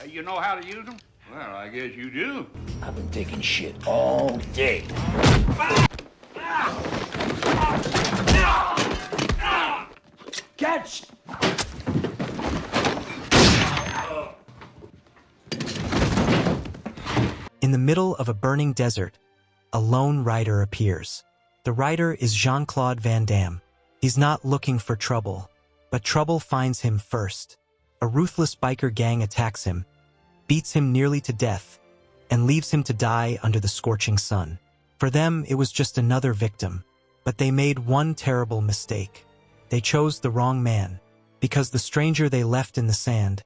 You know how to use them? Well, I guess you do. I've been taking shit all day. Catch! In the middle of a burning desert, a lone rider appears. The rider is Jean-Claude Van Damme. He's not looking for trouble, but trouble finds him first. A ruthless biker gang attacks him, beats him nearly to death, and leaves him to die under the scorching sun. For them, it was just another victim, but they made one terrible mistake. They chose the wrong man, because the stranger they left in the sand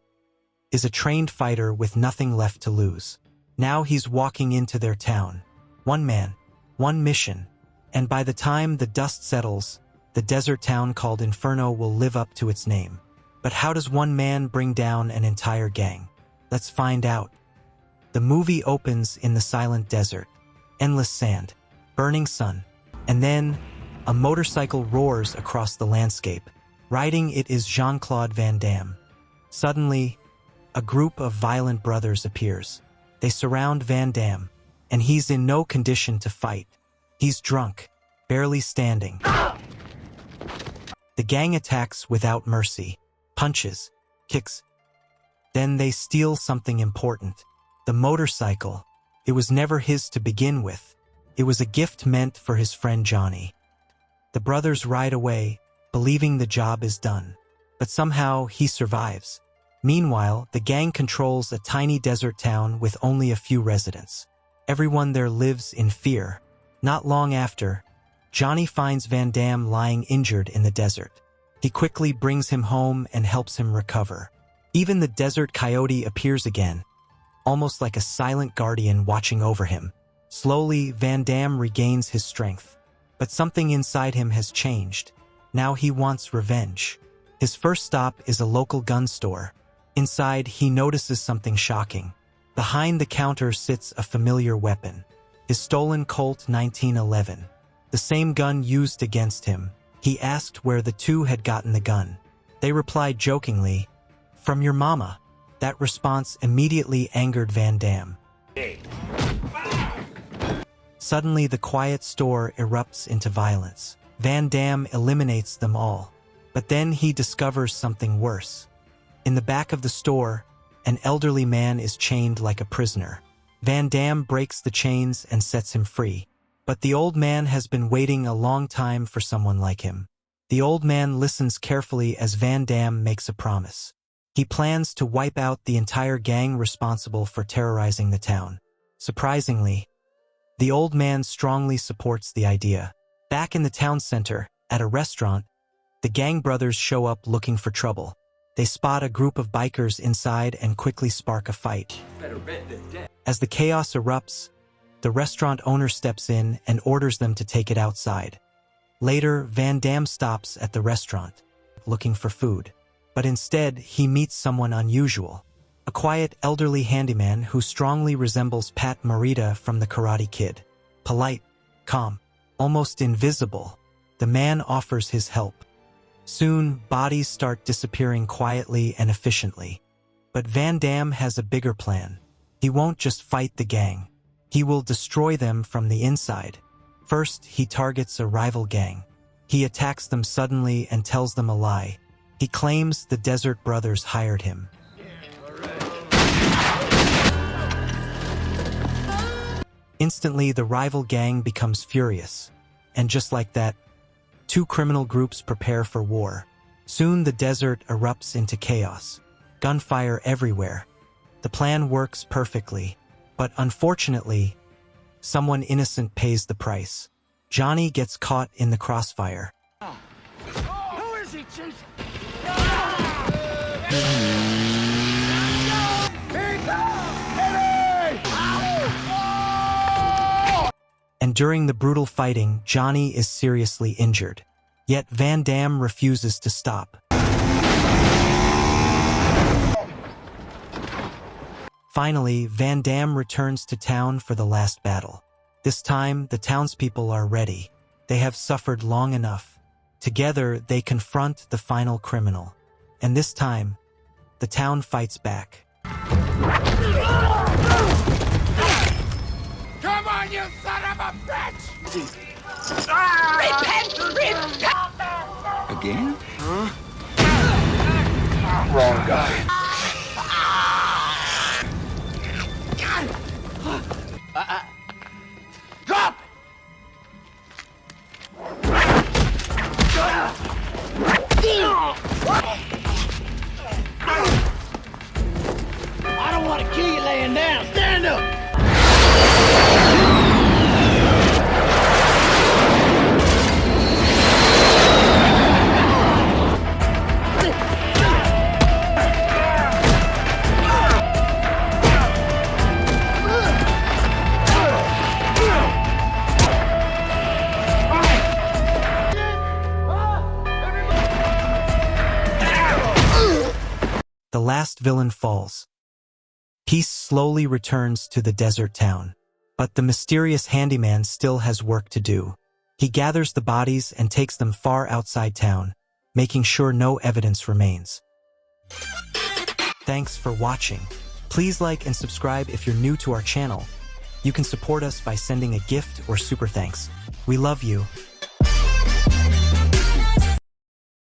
is a trained fighter with nothing left to lose. Now he's walking into their town. One man, one mission, and by the time the dust settles, the desert town called Inferno will live up to its name. But how does one man bring down an entire gang? Let's find out. The movie opens in the silent desert, endless sand, burning sun, and then a motorcycle roars across the landscape. Riding it is Jean-Claude Van Damme. Suddenly, a group of violent brothers appears. They surround Van Damme, and he's in no condition to fight. He's drunk, barely standing. The gang attacks without mercy. Punches, kicks. Then they steal something important. The motorcycle. It was never his to begin with. It was a gift meant for his friend Johnny. The brothers ride away, believing the job is done. But somehow he survives. Meanwhile, the gang controls a tiny desert town with only a few residents. Everyone there lives in fear. Not long after, Johnny finds Van Damme lying injured in the desert. He quickly brings him home and helps him recover. Even the desert coyote appears again, almost like a silent guardian watching over him. Slowly, Van Damme regains his strength. But something inside him has changed. Now he wants revenge. His first stop is a local gun store. Inside, he notices something shocking. Behind the counter sits a familiar weapon. His stolen Colt 1911. The same gun used against him. He asked where the two had gotten the gun. They replied jokingly, "From your mama." That response immediately angered Van Damme. Suddenly, the quiet store erupts into violence. Van Damme eliminates them all. But then he discovers something worse. In the back of the store, an elderly man is chained like a prisoner. Van Damme breaks the chains and sets him free. But the old man has been waiting a long time for someone like him. The old man listens carefully as Van Damme makes a promise. He plans to wipe out the entire gang responsible for terrorizing the town. Surprisingly, the old man strongly supports the idea. Back in the town center, at a restaurant, the gang brothers show up looking for trouble. They spot a group of bikers inside and quickly spark a fight. As the chaos erupts, the restaurant owner steps in and orders them to take it outside. Later, Van Damme stops at the restaurant, looking for food. But instead, he meets someone unusual. A quiet, elderly handyman who strongly resembles Pat Morita from The Karate Kid. Polite, calm, almost invisible, the man offers his help. Soon, bodies start disappearing quietly and efficiently. But Van Damme has a bigger plan. He won't just fight the gang. He will destroy them from the inside. First, he targets a rival gang. He attacks them suddenly and tells them a lie. He claims the Desert Brothers hired him. Instantly, the rival gang becomes furious. And just like that, two criminal groups prepare for war. Soon the desert erupts into chaos. Gunfire everywhere. The plan works perfectly. But unfortunately, someone innocent pays the price. Johnny gets caught in the crossfire. Who is he, Chief? And during the brutal fighting, Johnny is seriously injured. Yet Van Damme refuses to stop. Finally, Van Damme returns to town for the last battle. This time, the townspeople are ready. They have suffered long enough. Together, they confront the final criminal. And this time, the town fights back. Come on, you son of a bitch! Repent! Again? Wrong guy. Drop! I don't want to kill you laying down. Stand up! The last villain falls. Peace slowly returns to the desert town. But the mysterious handyman still has work to do. He gathers the bodies and takes them far outside town, making sure no evidence remains. Thanks for watching. Please like and subscribe if you're new to our channel. You can support us by sending a gift or super thanks. We love you.